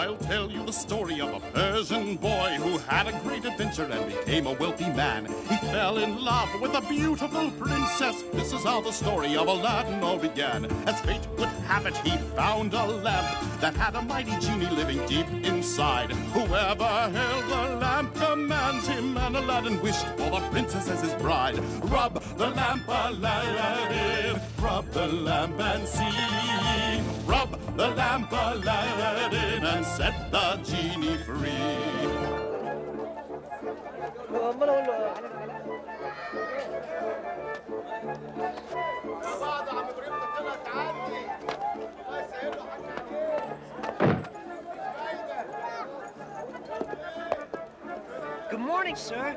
I'll tell you the story of a Persian boy who had a great adventure and became a wealthy man. He fell in love with a beautiful princess. This is how the story of Aladdin all began. As fate would have it, he found a lamp that had a mighty genie living deep inside. Whoever held the lamp commands him, and Aladdin wished for the princess as his bride. Rub the lamp, Aladdin, rub the lamp and see. Rub the lamp, Aladdin, and set the genie free. Good morning, sir.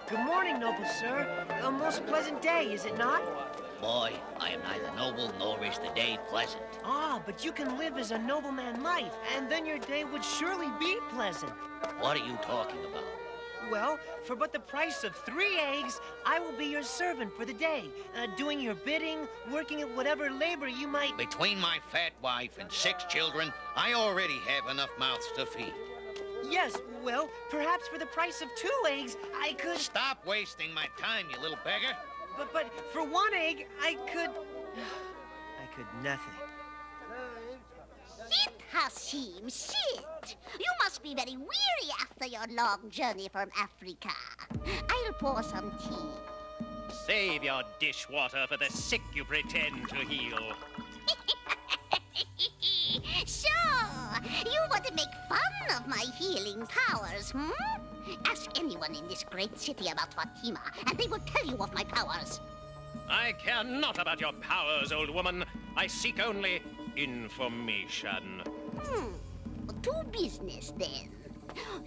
Good morning, noble sir. A most pleasant day, is it not? Boy, I am neither noble nor is the day pleasant. Ah, but you can live as a nobleman might, and then your day would surely be pleasant. What are you talking about? Well, for but the price of 3 eggs, I will be your servant for the day, doing your bidding, working at whatever labor you might... Between my fat wife and 6 children, I already have enough mouths to feed. Yes, well, perhaps for the price of 2 eggs, I could... Stop wasting my time, you little beggar. But for 1 egg, I could... I could nothing. Sit, Hasim, sit. You must be very weary after your long journey from Africa. I'll pour some tea. Save your dishwater for the sick you pretend to heal. Sure, you want to make fun of my healing powers, hmm? Ask anyone in this great city about Fatima, and they will tell you of my powers. I care not about your powers, old woman. I seek only information. To business, then.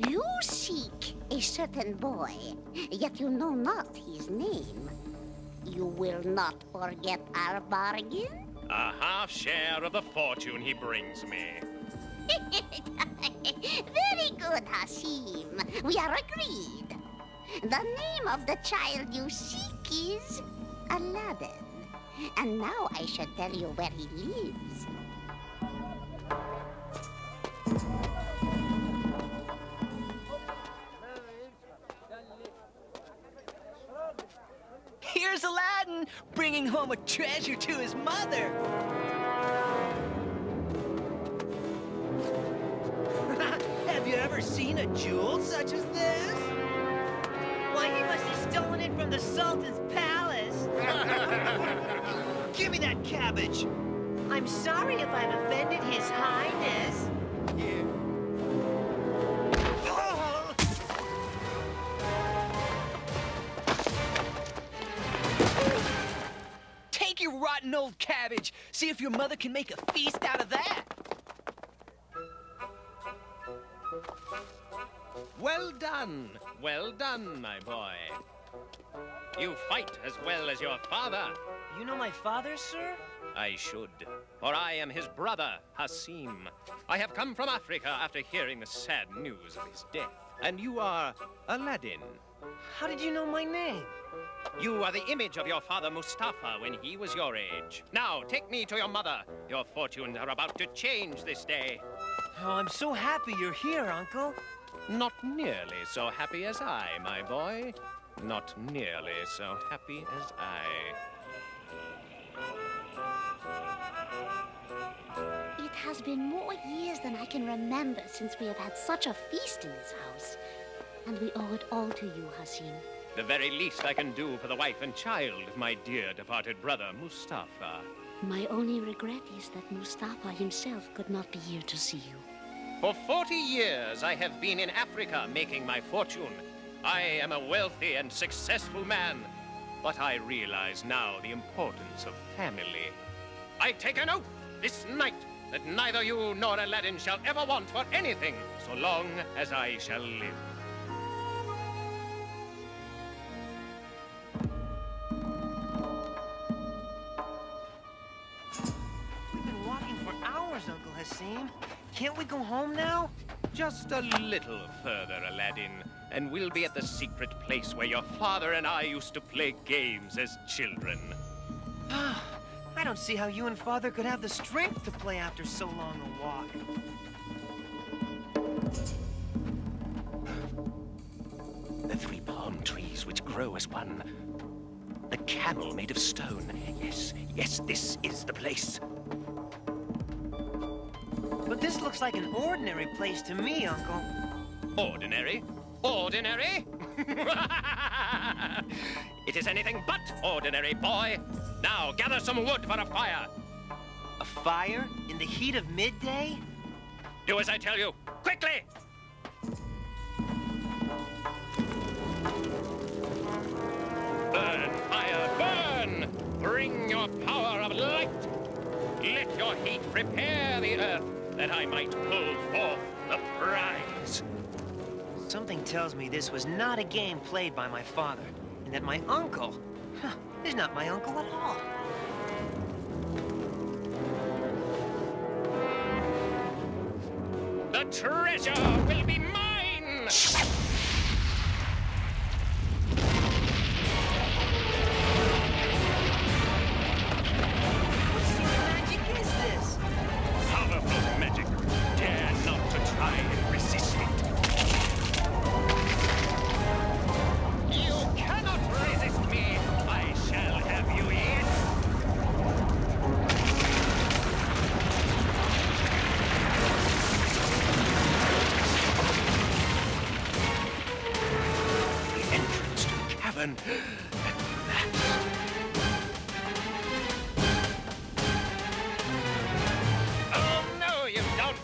You seek a certain boy, yet you know not his name. You will not forget our bargain? A half share of the fortune he brings me. Very good, Hasim. We are agreed. The name of the child you seek is Aladdin. And now I shall tell you where he lives. Here's Aladdin, bringing home a treasure to his mother. Have you ever seen a jewel such as this? Why, he must have stolen it from the Sultan's palace. Give me that cabbage. I'm sorry if I've offended His Highness. Oh! Take your rotten old cabbage. See if your mother can make a feast out of that. Well done, my boy. You fight as well as your father. You know my father, sir? I should, for I am his brother, Hasim. I have come from Africa after hearing the sad news of his death. And you are Aladdin. How did you know my name? You are the image of your father Mustafa when he was your age. Now, take me to your mother. Your fortunes are about to change this day. Oh, I'm so happy you're here, Uncle. Not nearly so happy as I, my boy. Not nearly so happy as I. It has been more years than I can remember since we have had such a feast in this house. And we owe it all to you, Hasim. The very least I can do for the wife and child of my dear departed brother, Mustafa. My only regret is that Mustafa himself could not be here to see you. For 40 years I have been in Africa making my fortune. I am a wealthy and successful man, but I realize now the importance of family. I take an oath this night that neither you nor Aladdin shall ever want for anything so long as I shall live. We've been walking for hours, Uncle Hasim. Can't we go home now? Just a little further, Aladdin. and we'll be at the secret place where your father and I used to play games as children. I don't see how you and Father could have the strength to play after so long a walk. The 3 palm trees which grow as one. The camel made of stone. Yes, this is the place. But this looks like an ordinary place to me, Uncle. Ordinary? Ordinary? It is anything but ordinary, boy. Now, gather some wood for a fire. A fire? In the heat of midday? Do as I tell you. Quickly! Burn, fire, burn! Bring your power of light! Let your heat prepare the earth, that I might pull forth the prize. Something tells me this was not a game played by my father, and that my uncle is not my uncle at all. The treasure will be mine! What sort of magic is this? Powerful magic. Dare not to try and resist it. You cannot resist me. I shall have you yet. The entrance to the cavern. At last. Oh, no, you don't.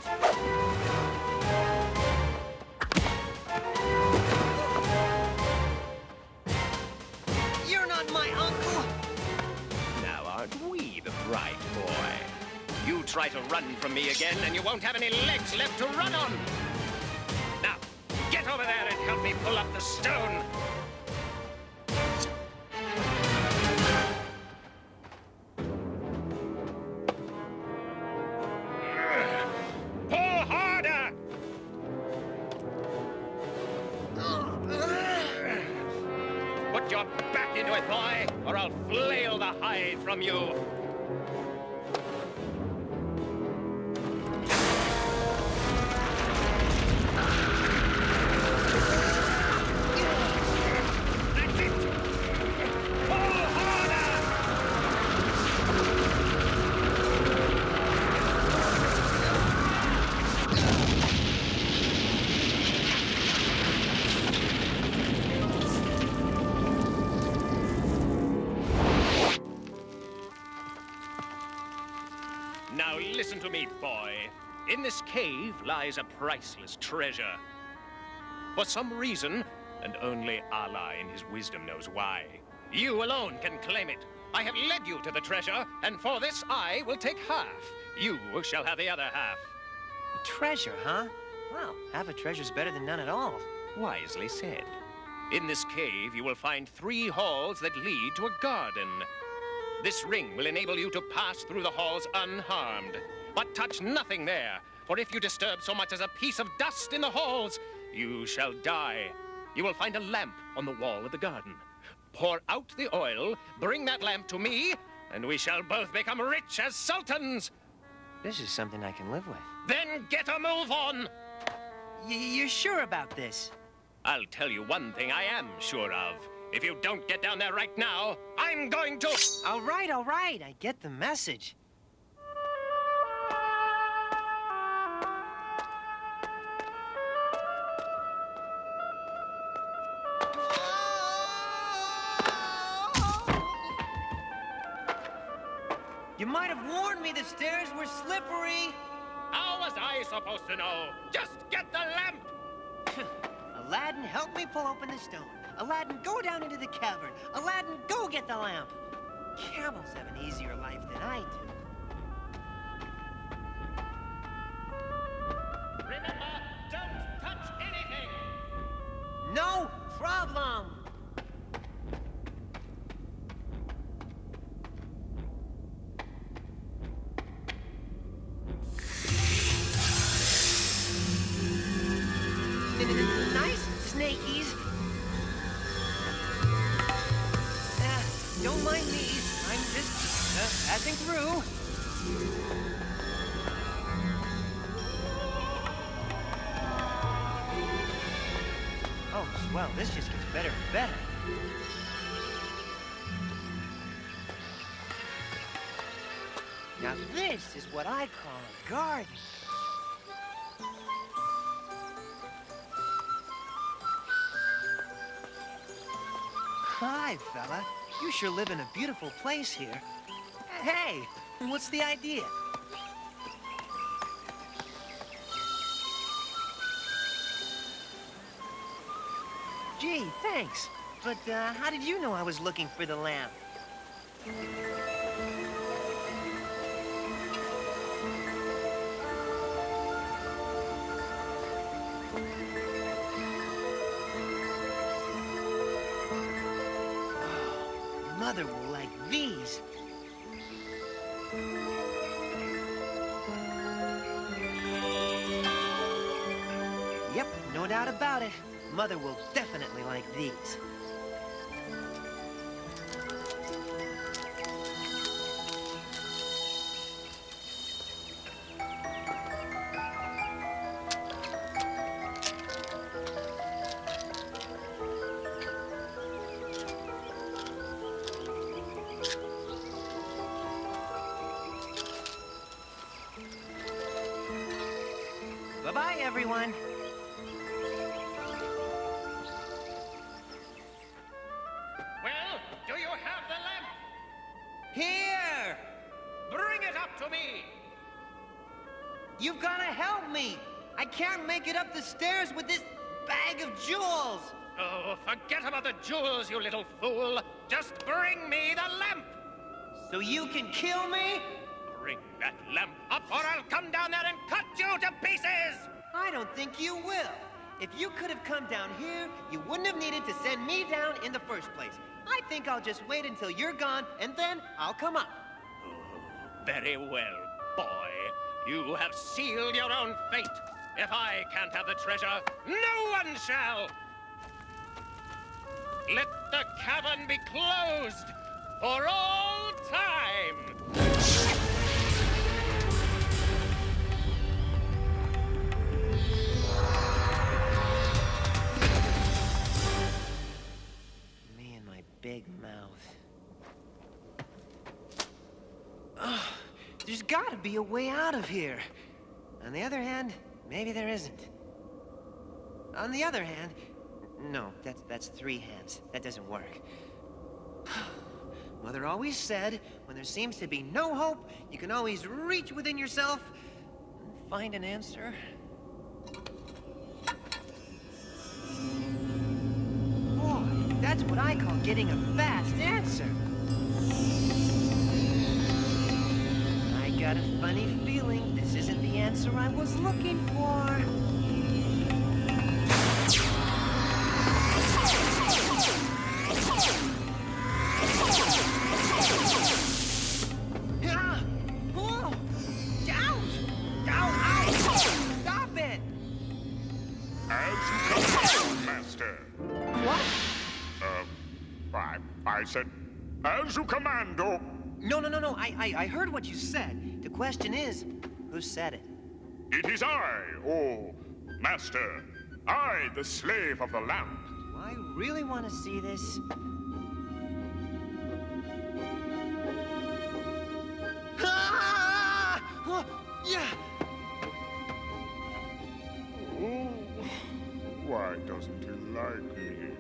You're not my uncle! Now, aren't we the bright boy? You try to run from me again, and you won't have any legs left to run on. Now, get over there and help me pull up the stone. Pull harder! Put your back into it, boy, or I'll flail the hide from you. That's it! Pull harder! Now listen to me, boy. In this cave lies a priceless treasure. For some reason, and only Allah in his wisdom knows why, you alone can claim it. I have led you to the treasure, and for this I will take half. You shall have the other half. A treasure, huh? Well, half a treasure's better than none at all. Wisely said. In this cave, you will find 3 halls that lead to a garden. This ring will enable you to pass through the halls unharmed. But touch nothing there, for if you disturb so much as a piece of dust in the halls, you shall die. You will find a lamp on the wall of the garden. Pour out the oil, bring that lamp to me, and we shall both become rich as sultans. This is something I can live with. Then get a move on! You're sure about this? I'll tell you one thing I am sure of. If you don't get down there right now, I'm going to... All right, I get the message. You might have warned me the stairs were slippery. How was I supposed to know? Just get the lamp! Aladdin, help me pull open the stone. Aladdin, go down into the cavern. Aladdin, go get the lamp. Camels have an easier life than I do. Remember, don't touch anything! No problem. Nice snakies. Passing through. Oh, swell. This just gets better and better. Now this is what I call a garden. Hi, fella. You sure live in a beautiful place here. Hey, what's the idea? Gee, thanks. But how did you know I was looking for the lamp? Mother will like these. Yep, no doubt about it. Mother will definitely like these. Bye-bye, everyone. Well, do you have the lamp? Here! Bring it up to me! You've got to help me! I can't make it up the stairs with this bag of jewels! Oh, forget about the jewels, you little fool. Just bring me the lamp! So you can kill me? Bring that lamp up or I'll come down there and cut you to pieces! I don't think you will. If you could have come down here, you wouldn't have needed to send me down in the first place. I think I'll just wait until you're gone, and then I'll come up. Oh, very well, boy. You have sealed your own fate. If I can't have the treasure, no one shall! Let the cavern be closed for all time! Me and my big mouth. Ugh, there's gotta be a way out of here. On the other hand, maybe there isn't. On the other hand, no, that's three hands. That doesn't work. Mother always said, when there seems to be no hope, you can always reach within yourself and find an answer. Boy, that's what I call getting a fast answer. I got a funny feeling this isn't the answer I was looking for. Ah! Whoa! Ouch! Ow! Ow! Stop it! As you command, Master. What? I said, as you command, oh. No. I heard what you said. The question is, who said it? It is I, oh, Master. I, the slave of the lamp. Do I really want to see this? Ah! Oh, yeah! Oh, why doesn't he like me?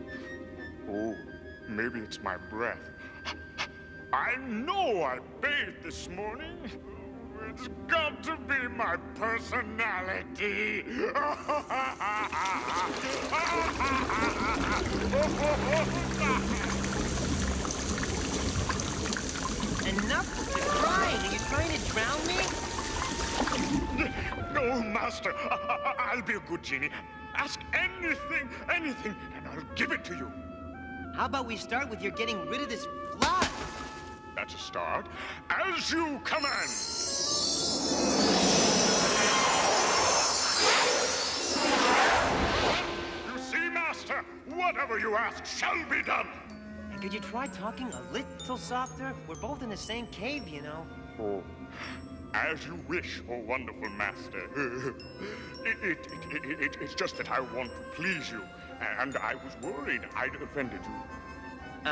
Oh, maybe it's my breath. I know I bathed this morning. It's got to be my personality. Enough with the crying. Are you trying to drown me? No, Master. I'll be a good genie. Ask anything, and I'll give it to you. How about we start with your getting rid of this flood? That's a start. As you command. You see, Master? Whatever you ask shall be done. And could you try talking a little softer? We're both in the same cave, you know. Oh, as you wish, oh wonderful master. It's just that I want to please you, and I was worried I'd offended you.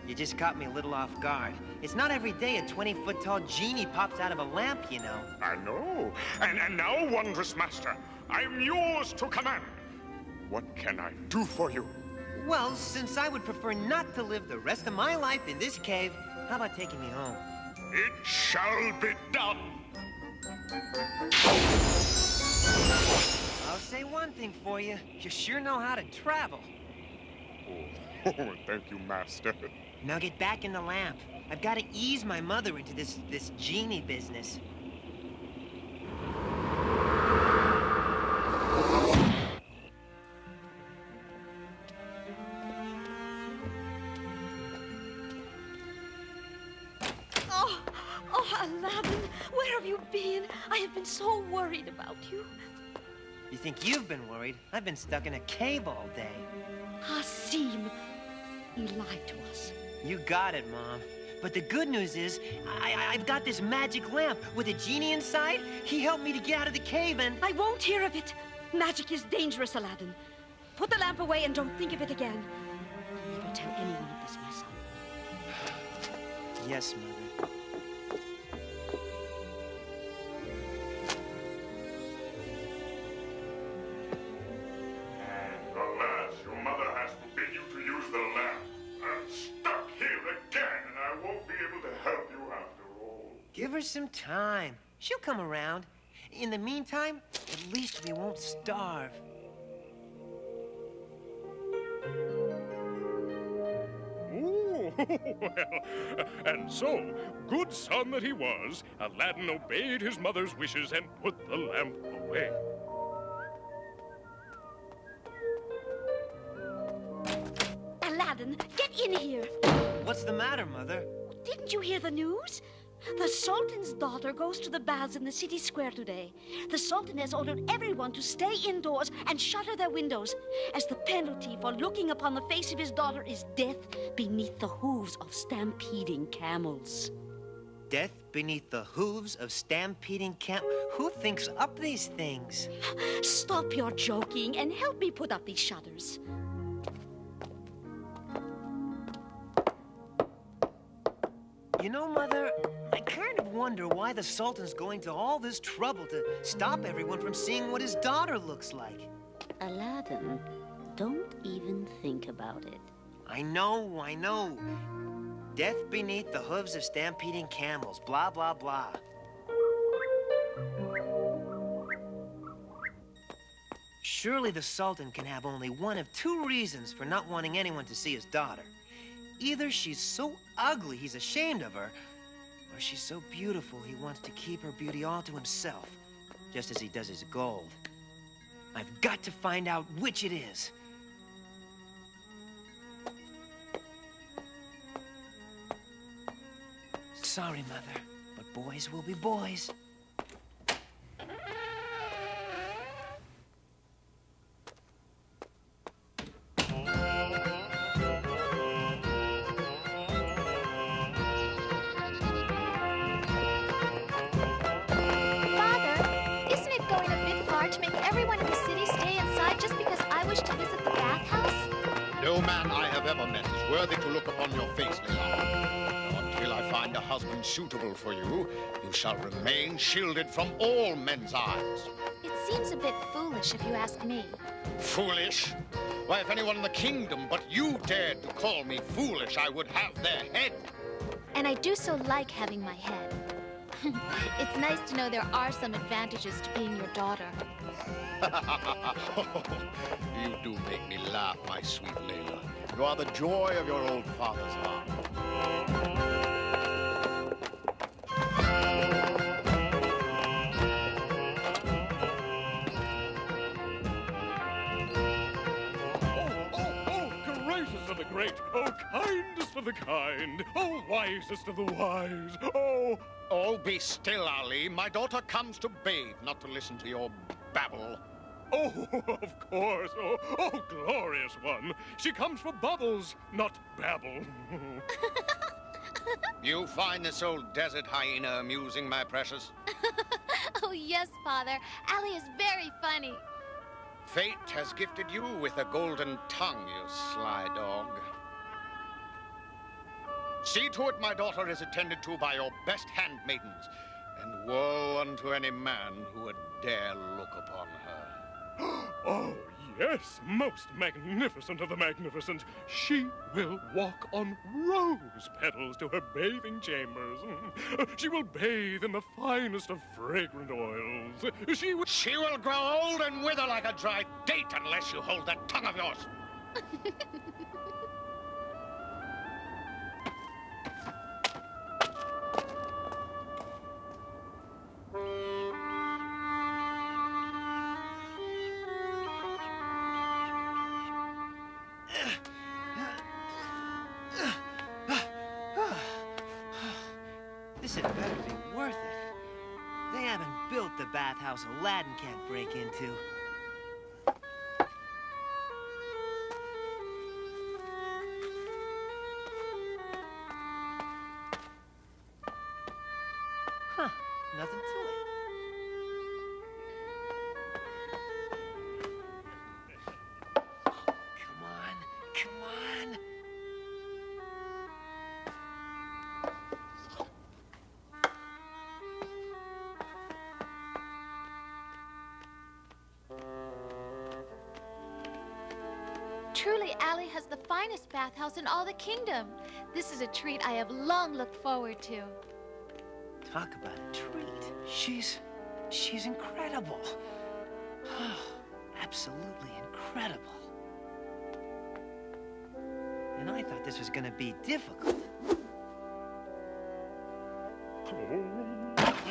You just caught me a little off guard. It's not every day a 20-foot-tall genie pops out of a lamp, you know. I know. And now, wondrous master, I'm yours to command. What can I do for you? Well, since I would prefer not to live the rest of my life in this cave, how about taking me home? It shall be done. I'll say one thing for you. You sure know how to travel. Oh, thank you, master. Now get back in the lamp. I've got to ease my mother into this genie business. Oh, Aladdin, where have you been? I have been so worried about you. You think you've been worried? I've been stuck in a cave all day. Hasim, he lied to us. You got it, Mom. But the good news is, I've got this magic lamp with a genie inside. He helped me to get out of the cave and... I won't hear of it. Magic is dangerous, Aladdin. Put the lamp away and don't think of it again. Never tell anyone of this, my son. Yes, Mother. Alas, your mother has forbid you to use the lamp. I'm stuck here again, and I won't be able to help you after all. Give her some time. She'll come around. In the meantime, at least we won't starve. Oh, well, and so, good son that he was, Aladdin obeyed his mother's wishes and put the lamp away. Aladdin, get in here. What's the matter, Mother? Didn't you hear the news? The Sultan's daughter goes to the baths in the city square today. The Sultan has ordered everyone to stay indoors and shutter their windows, as the penalty for looking upon the face of his daughter is death beneath the hooves of stampeding camels. Death beneath the hooves of stampeding camp... Who thinks up these things? Stop your joking and help me put up these shutters. You know, Mother, I kind of wonder why the Sultan's going to all this trouble to stop everyone from seeing what his daughter looks like. Aladdin, don't even think about it. I know. Death beneath the hooves of stampeding camels, blah, blah, blah. Surely the Sultan can have only one of two reasons for not wanting anyone to see his daughter. Either she's so ugly he's ashamed of her, or she's so beautiful he wants to keep her beauty all to himself, just as he does his gold. I've got to find out which it is. Sorry, Mother, but boys will be boys. No man I have ever met is worthy to look upon your face, Leila. Until I find a husband suitable for you, you shall remain shielded from all men's eyes. It seems a bit foolish if you ask me. Foolish? Why, if anyone in the kingdom but you dared to call me foolish, I would have their head. And I do so like having my head. It's nice to know there are some advantages to being your daughter. You do make me laugh, my sweet Layla. You are the joy of your old father's heart. Greatest of the great, oh, kindest of the kind, oh, wisest of the wise, oh... Oh, be still, Ali. My daughter comes to bathe, not to listen to your babble. Oh, of course. Oh, glorious one. She comes for bubbles, not babble. You find this old desert hyena amusing, my precious? Oh, yes, Father. Allie is very funny. Fate has gifted you with a golden tongue, you sly dog. See to it my daughter is attended to by your best handmaidens, and woe unto any man who would dare look upon her. Oh, yes, most magnificent of the magnificent. She will walk on rose petals to her bathing chambers. She will bathe in the finest of fragrant oils. She will grow old and wither like a dried date unless you hold that tongue of yours. This had better be worth it. They haven't built the bathhouse Aladdin can't break into. Huh, nothing to it. Come on, come on. Truly, Allie has the finest bathhouse in all the kingdom. This is a treat I have long looked forward to. Talk about a treat. She's incredible. Absolutely incredible. And I thought this was gonna be difficult. Oh,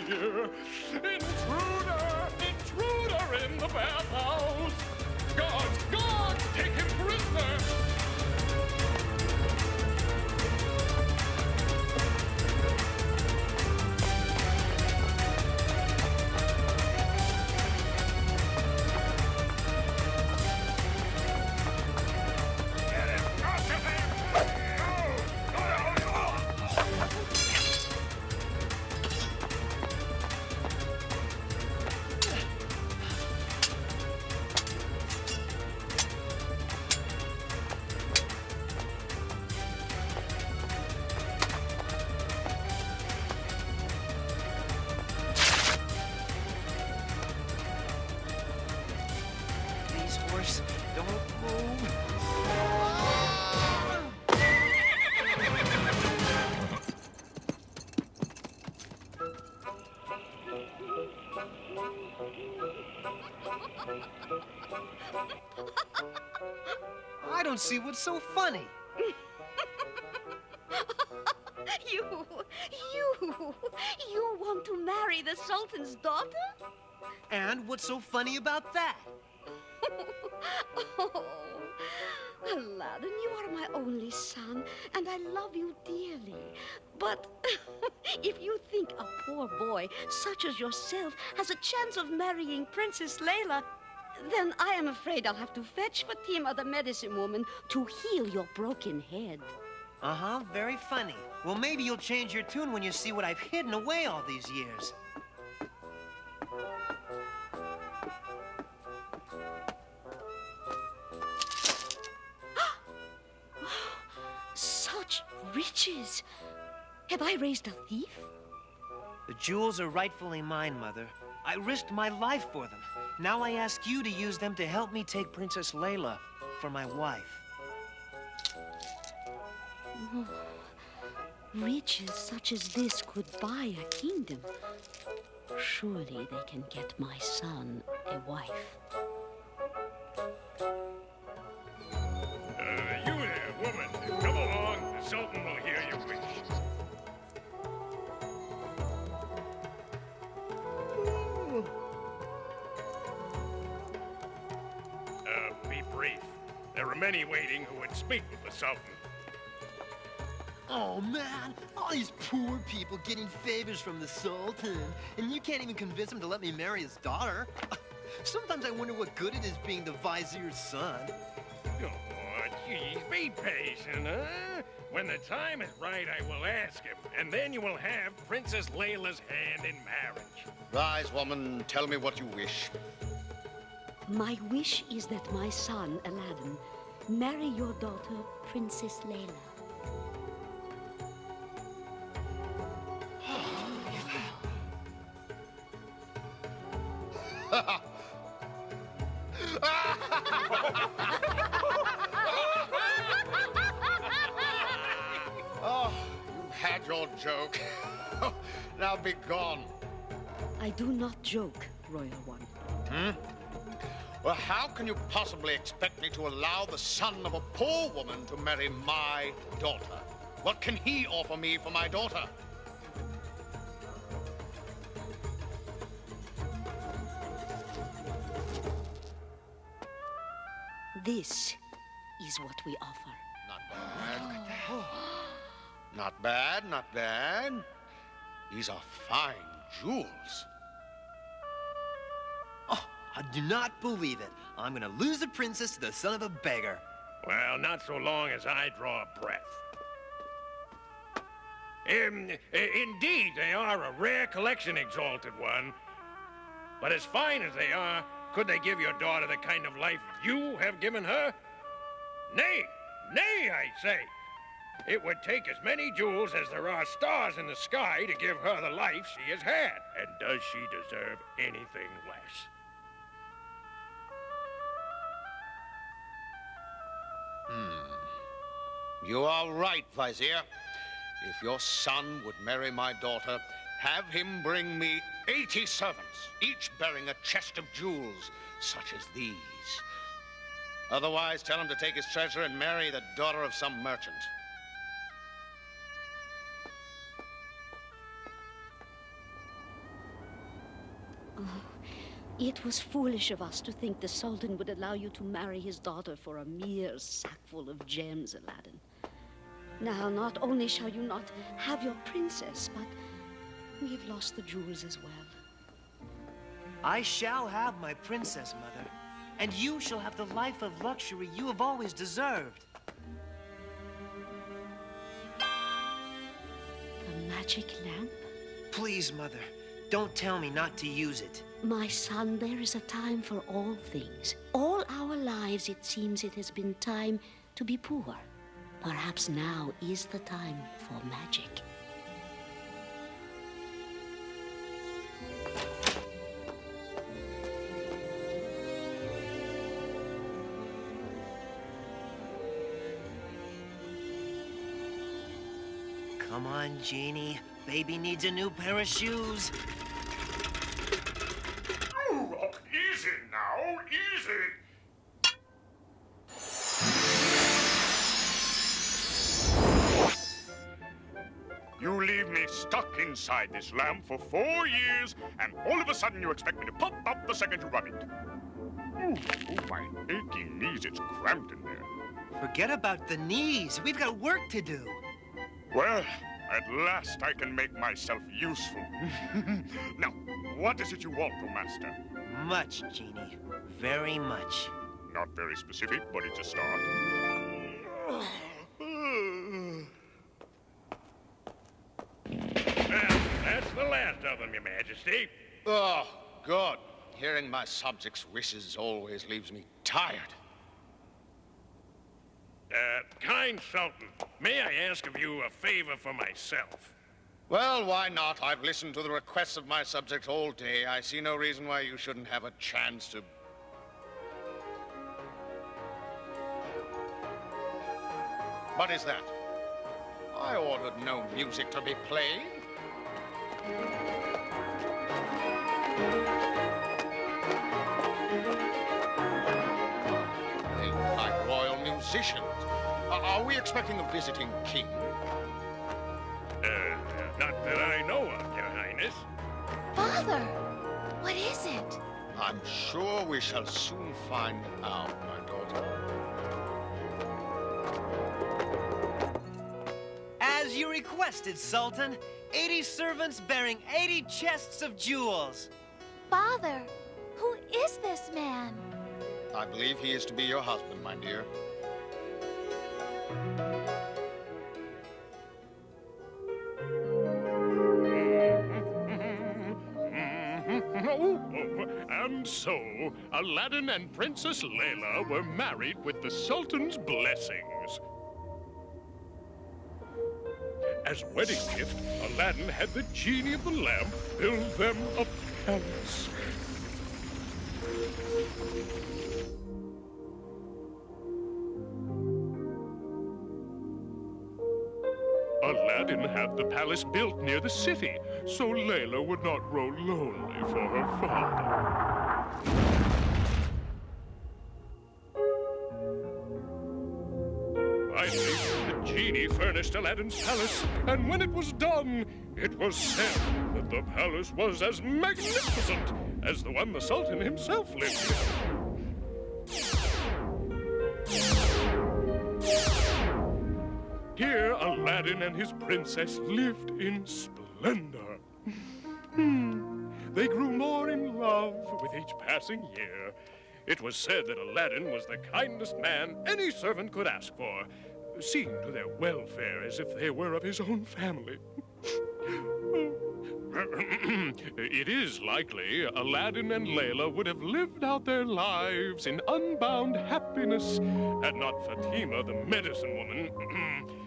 dear. Intruder! Intruder in the bathhouse! Guards! Guards! Take him prisoner! Please, horse, don't move. I don't see what's so funny. You want to marry the Sultan's daughter? And what's so funny about that? Oh, Aladdin, you are my only son, and I love you dearly. But if you think a poor boy such as yourself has a chance of marrying Princess Layla, then I am afraid I'll have to fetch Fatima, the medicine woman, to heal your broken head. Uh-huh, very funny. Well, maybe you'll change your tune when you see what I've hidden away all these years. Such riches! Have I raised a thief? The jewels are rightfully mine, Mother. I risked my life for them. Now I ask you to use them to help me take Princess Layla for my wife. Oh, riches such as this could buy a kingdom. Surely they can get my son a wife. You there, woman. Come along. The Sultan will hear your wish. Be brief. There are many waiting who would speak with the Sultan. Oh, man, all these poor people getting favors from the Sultan, and you can't even convince him to let me marry his daughter. Sometimes I wonder what good it is being the vizier's son. Oh, geez, be patient, huh? When the time is right, I will ask him, and then you will have Princess Layla's hand in marriage. Rise, woman, tell me what you wish. My wish is that my son, Aladdin, marry your daughter, Princess Layla. Oh, you've had your joke. Now be gone. I do not joke, Royal One. Well, how can you possibly expect me to allow the son of a poor woman to marry my daughter? What can he offer me for my daughter? This is what we offer. Not bad. Not bad, not bad. These are fine jewels. Oh, I do not believe it. I'm gonna lose the princess to the son of a beggar. Well, not so long as I draw a breath. Indeed, they are a rare collection, Exalted One. But as fine as they are, could they give your daughter the kind of life you have given her? Nay, nay, I say. It would take as many jewels as there are stars in the sky to give her the life she has had. And does she deserve anything less? You are right, Vizier. If your son would marry my daughter, have him bring me 80 servants, each bearing a chest of jewels, such as these. Otherwise, tell him to take his treasure and marry the daughter of some merchant. It was foolish of us to think the Sultan would allow you to marry his daughter for a mere sackful of gems, Aladdin. Now, not only shall you not have your princess, but we've lost the jewels as well. I shall have my princess, Mother. And you shall have the life of luxury you have always deserved. The magic lamp? Please, Mother, don't tell me not to use it. My son, there is a time for all things. All our lives, it seems it has been time to be poor. Perhaps now is the time for magic. Come on, Genie. Baby needs a new pair of shoes. Oh, easy now, easy. You leave me stuck inside this lamp for 4 years, and all of a sudden you expect me to pop up the second you rub it. Oh, my aching knees, it's cramped in there. Forget about the knees. We've got work to do. Well, at last I can make myself useful. Now, what is it you want, oh master? Much, Genie. Very much. Not very specific, but it's a start. Well, that's the last of them, Your Majesty. Oh, good. Hearing my subjects' wishes always leaves me tired. Kind Sultan, may I ask of you a favor for myself? Well, why not? I've listened to the requests of my subjects all day. I see no reason why you shouldn't have a chance to... What is that? I ordered no music to be played. They look like royal musicians. Are we expecting a visiting king? Not that I know of, Your Highness. Father, what is it? I'm sure we shall soon find out, my daughter. As you requested, Sultan. 80 servants bearing 80 chests of jewels. Father, Who is this man? I believe he is to be your husband, my dear. And so, Aladdin and Princess Layla were married with the Sultan's blessings. As wedding gift, Aladdin had the genie of the lamp build them a palace. Aladdin had the palace built near the city, so Layla would not grow lonely for her father. Finally, the genie furnished Aladdin's palace, and when it was done, it was said that the palace was as magnificent as the one the Sultan himself lived in. Here, Aladdin and his princess lived in splendor. They grew more in love with each passing year. It was said that Aladdin was the kindest man any servant could ask for, seeing to their welfare as if they were of his own family. It is likely Aladdin and Layla would have lived out their lives in unbound happiness had not Fatima, the medicine woman,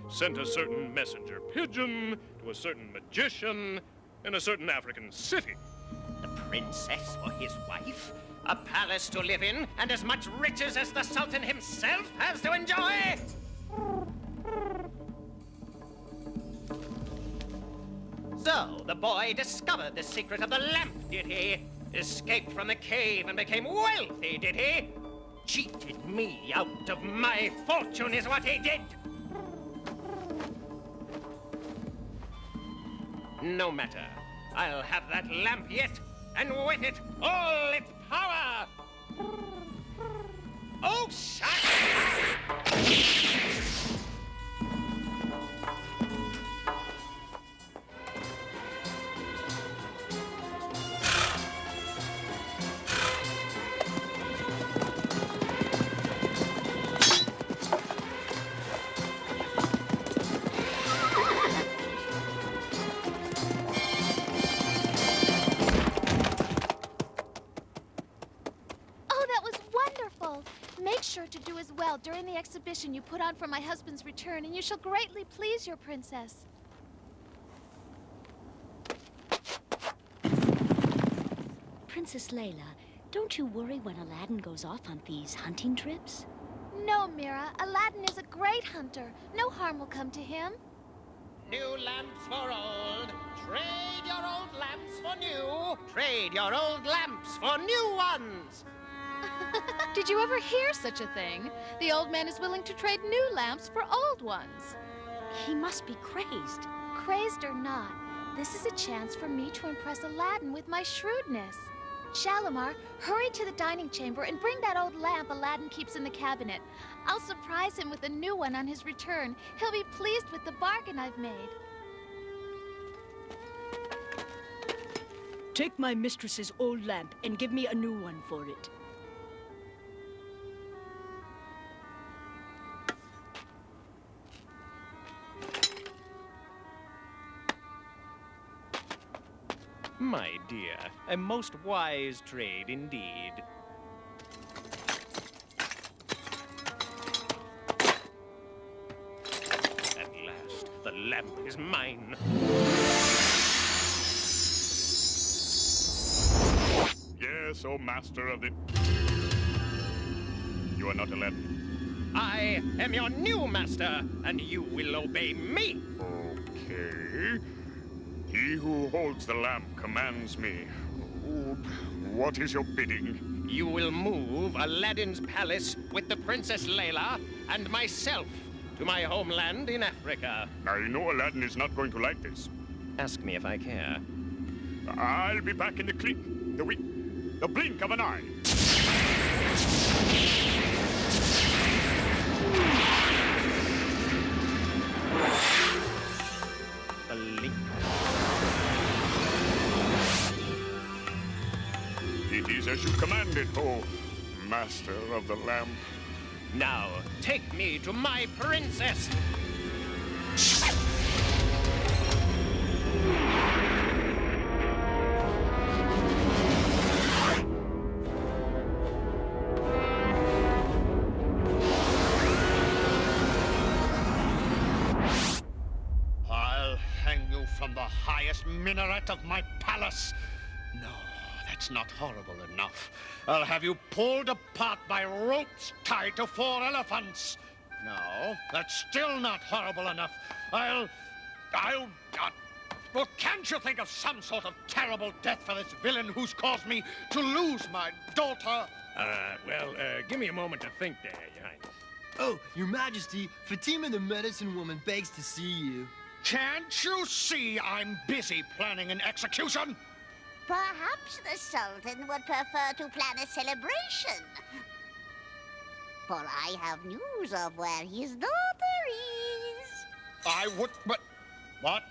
sent a certain messenger pigeon to a certain magician in a certain African city. The princess for his wife? A palace to live in, and as much riches as the Sultan himself has to enjoy? So, the boy discovered the secret of the lamp, did he? Escaped from the cave and became wealthy, did he? Cheated me out of my fortune is what he did! No matter. I'll have that lamp yet, and with it, all its power! Oh, shut up! To do as well during the exhibition you put on for my husband's return, and you shall greatly please your princess. Princess Layla, don't you worry when Aladdin goes off on these hunting trips? No, Mira. Aladdin is a great hunter. No harm will come to him. New lamps for old. Trade your old lamps for new. Trade your old lamps for new ones. Did you ever hear such a thing? The old man is willing to trade new lamps for old ones. He must be crazed. Crazed or not, this is a chance for me to impress Aladdin with my shrewdness. Shalimar, hurry to the dining chamber and bring that old lamp Aladdin keeps in the cabinet. I'll surprise him with a new one on his return. He'll be pleased with the bargain I've made. Take my mistress's old lamp and give me a new one for it. My dear, a most wise trade indeed. At last, the lamp is mine. Yes, O master of the... You are not Aladdin. I am your new master, and you will obey me. Okay. He who holds the lamp commands me. What is your bidding? You will move Aladdin's palace with the Princess Layla and myself to my homeland in Africa. I know Aladdin is not going to like this. Ask me if I care. I'll be back in the click, the blink of an eye. Blink. It is as you commanded, oh Master of the Lamp. Now, take me to my princess. I'll hang you from the highest minaret of my palace. No, that's not horrible enough. I'll have you pulled apart by ropes tied to 4 elephants. No, that's still not horrible enough. Well, can't you think of some sort of terrible death for this villain who's caused me to lose my daughter? Give me a moment to think there, Your Highness. Oh, Your Majesty, Fatima the medicine woman begs to see you. Can't you see I'm busy planning an execution? Perhaps the Sultan would prefer to plan a celebration. For I have news of where his daughter is. I would, but... What?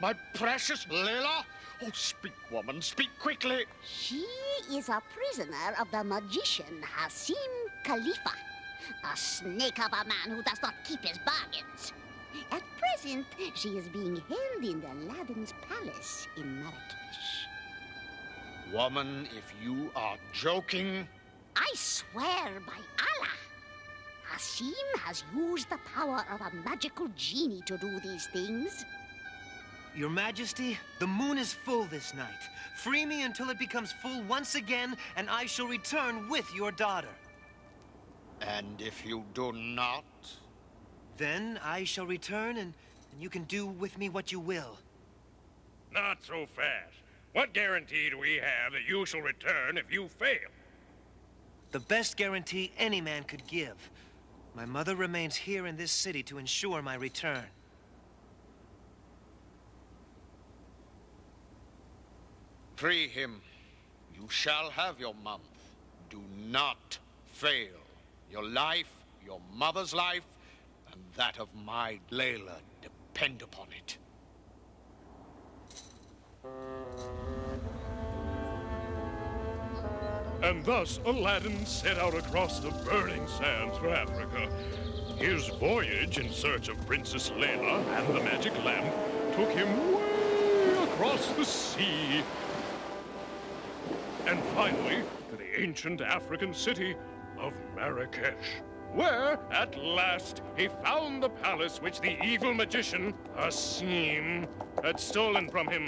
My precious Layla? Oh, speak, woman, speak quickly. She is a prisoner of the magician Hassim Khalifa, a snake of a man who does not keep his bargains. At present, she is being held in Aladdin's palace in Marrakesh. Woman, if you are joking... I swear by Allah, Hassim has used the power of a magical genie to do these things. Your Majesty, the moon is full this night. Free me until it becomes full once again, and I shall return with your daughter. And if you do not? Then I shall return, and you can do with me what you will. Not so fast. What guarantee do we have that you shall return if you fail? The best guarantee any man could give. My mother remains here in this city to ensure my return. Free him. You shall have your month. Do not fail. Your life, your mother's life, and that of my Layla depend upon it. And thus Aladdin set out across the burning sands for Africa. His voyage in search of Princess Layla and the magic lamp took him way across the sea. And finally, to the ancient African city of Marrakesh, where, at last, he found the palace which the evil magician, Hassim, had stolen from him.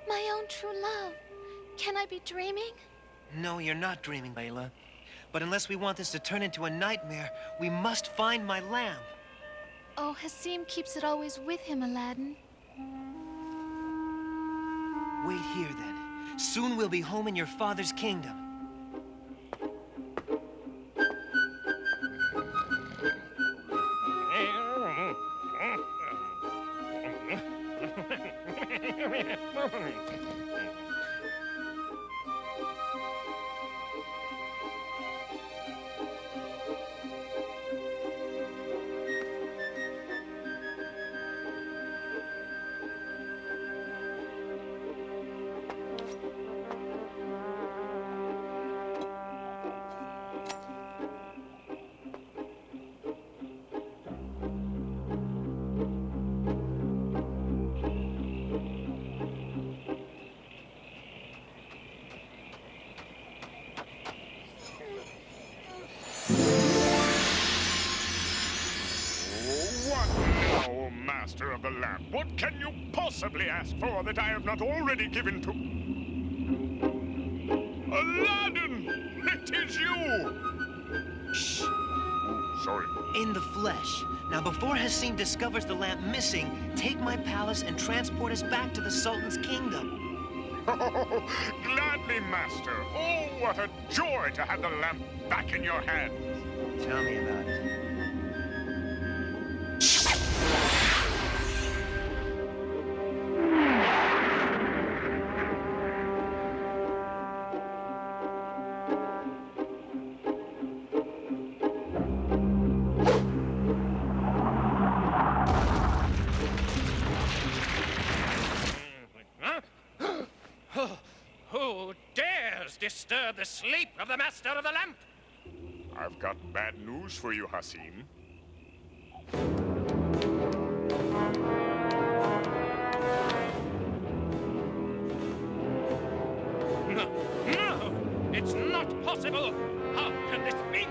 My own true love. Can I be dreaming? No, you're not dreaming, Layla. But unless we want this to turn into a nightmare, we must find my lamp. Oh, Hassim keeps it always with him, Aladdin. Wait here, then. Soon we'll be home in your father's kingdom. Master of the Lamp, what can you possibly ask for that I have not already given to... Aladdin! It is you! Shh. Sorry. In the flesh. Now, before Hassim discovers the lamp missing, take my palace and transport us back to the Sultan's kingdom. Oh, gladly, Master. Oh, what a joy to have the lamp back in your hands. Tell me about it. Who dares disturb the sleep of the Master of the Lamp? I've got bad news for you, Hassim. No! It's not possible! How can this be?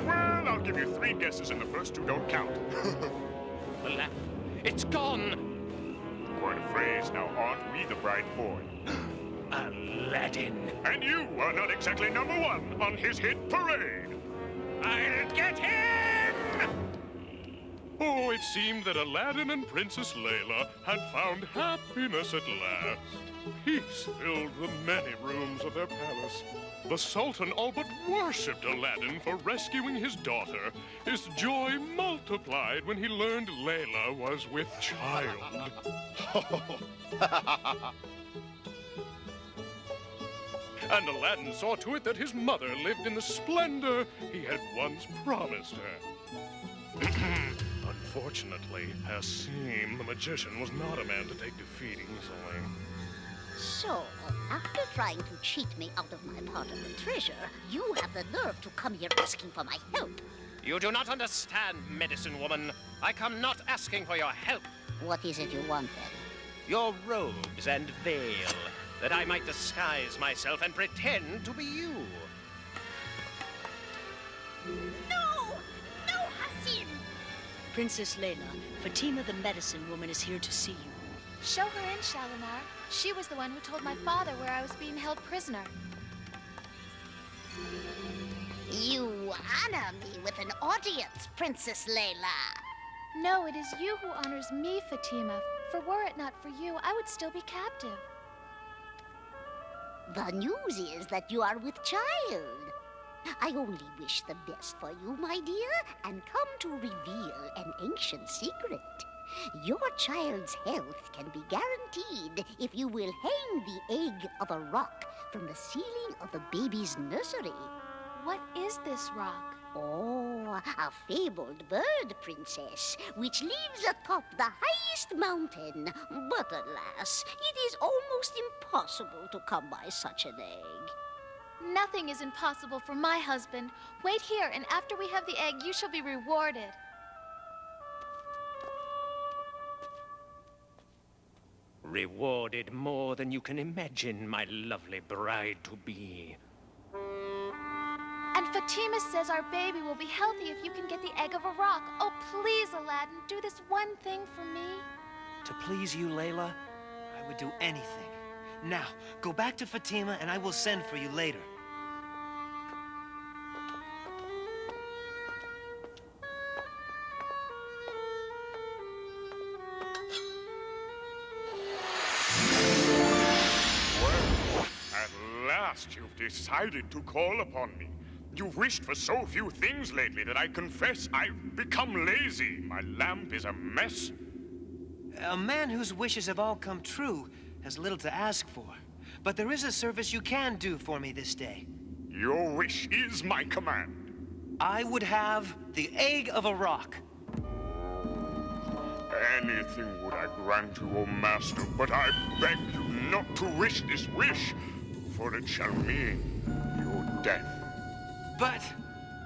Well, I'll give you 3 guesses, and the first 2 don't count. The lamp, it's gone! Quite a phrase. Now, aren't we the bright boy? Aladdin! And you are not exactly #1 on his hit parade. I'll get him! Oh, it seemed that Aladdin and Princess Layla had found happiness at last. Peace filled the many rooms of their palace. The Sultan all but worshipped Aladdin for rescuing his daughter. His joy multiplied when he learned Layla was with child. And Aladdin saw to it that his mother lived in the splendor he had once promised her. Unfortunately, Hassim, the magician, was not a man to take defeat easily. So, after trying to cheat me out of my part of the treasure, you have the nerve to come here asking for my help. You do not understand, medicine woman. I come not asking for your help. What is it you want, then? Your robes and veil, that I might disguise myself and pretend to be you. No! No, Hassim! Princess Layla, Fatima the medicine woman is here to see you. Show her in, Shalimar. She was the one who told my father where I was being held prisoner. You honor me with an audience, Princess Layla. No, it is you who honors me, Fatima. For were it not for you, I would still be captive. The news is that you are with child. I only wish the best for you, my dear, and come to reveal an ancient secret. Your child's health can be guaranteed if you will hang the egg of a rock from the ceiling of the baby's nursery. What is this rock? Oh, a fabled bird, Princess, which lives atop the highest mountain. But alas, it is almost impossible to come by such an egg. Nothing is impossible for my husband. Wait here, and after we have the egg, you shall be rewarded. Rewarded more than you can imagine, my lovely bride-to-be. And Fatima says our baby will be healthy if you can get the egg of a rock. Oh, please, Aladdin, do this one thing for me. To please you, Layla, I would do anything. Now, go back to Fatima and I will send for you later. Well, at last you've decided to call upon me. You've wished for so few things lately that I confess I've become lazy. My lamp is a mess. A man whose wishes have all come true has little to ask for. But there is a service you can do for me this day. Your wish is my command. I would have the egg of a rock. Anything would I grant you, O Master, but I beg you not to wish this wish, for it shall mean your death. But...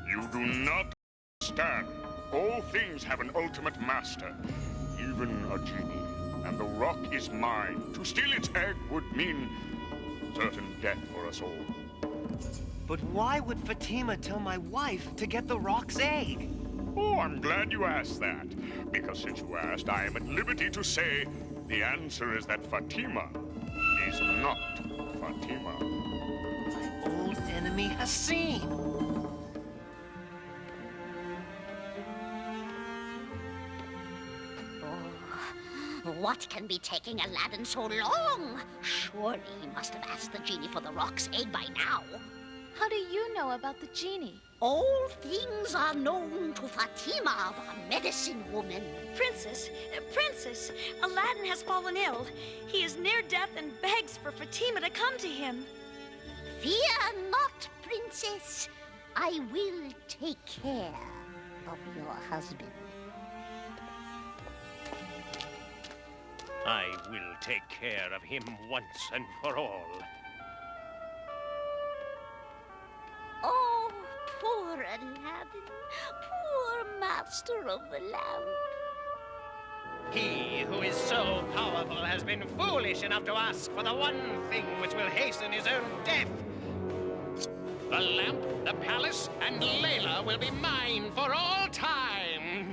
You do not understand. All things have an ultimate master, even a genie, and the rock is mine. To steal its egg would mean certain death for us all. But why would Fatima tell my wife to get the rock's egg? Oh, I'm glad you asked that, because since you asked, I am at liberty to say the answer is that Fatima is not Fatima. My old enemy Hassim. What can be taking Aladdin so long? Surely he must have asked the genie for the rock's egg by now. How do you know about the genie? All things are known to Fatima, the medicine woman. Princess, Aladdin has fallen ill. He is near death and begs for Fatima to come to him. Fear not, Princess. I will take care of your husband. I will take care of him once and for all. Oh, poor Aladdin, poor master of the lamp. He who is so powerful has been foolish enough to ask for the one thing which will hasten his own death. The lamp, the palace, and Layla will be mine for all time.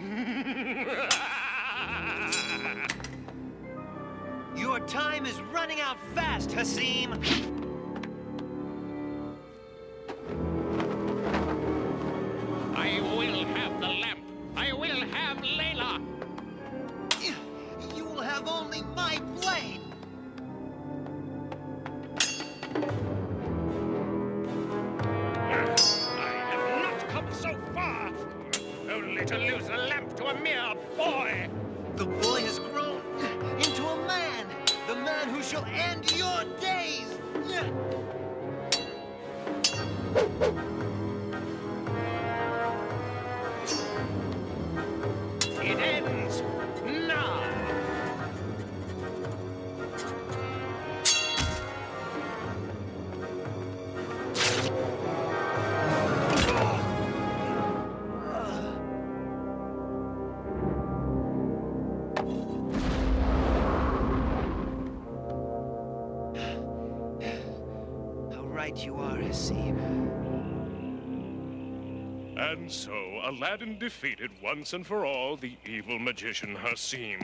Your time is running out fast, Hasim. I will have the lamp. I will have Layla. You will have only my blade. I have not come so far, only to lose the lamp to a mere boy. The boy has grown into a man. The man who shall end your days. It ends now. How right you are, Hasim. And so Aladdin defeated once and for all the evil magician Hasim.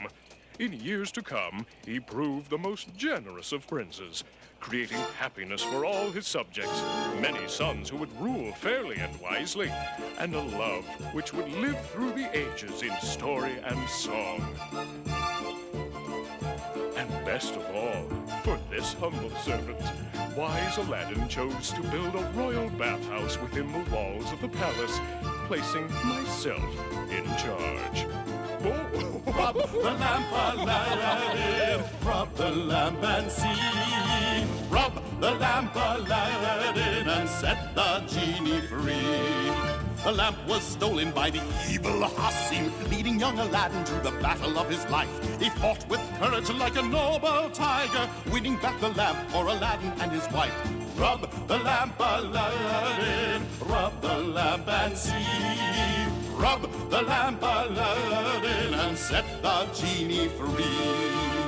In years to come, he proved the most generous of princes, creating happiness for all his subjects, many sons who would rule fairly and wisely, and a love which would live through the ages in story and song. And best of all, for this humble servant, wise Aladdin chose to build a royal bathhouse within the walls of the palace, placing myself in charge. Rub the lamp, Aladdin, rub the lamp and see. Rub the lamp, Aladdin, and set the genie free. The lamp was stolen by the evil Hasim, leading young Aladdin to the battle of his life. He fought with courage like a noble tiger, winning back the lamp for Aladdin and his wife. Rub the lamp, Aladdin, rub the lamp and see. Rub the lamp, Aladdin, and set the genie free.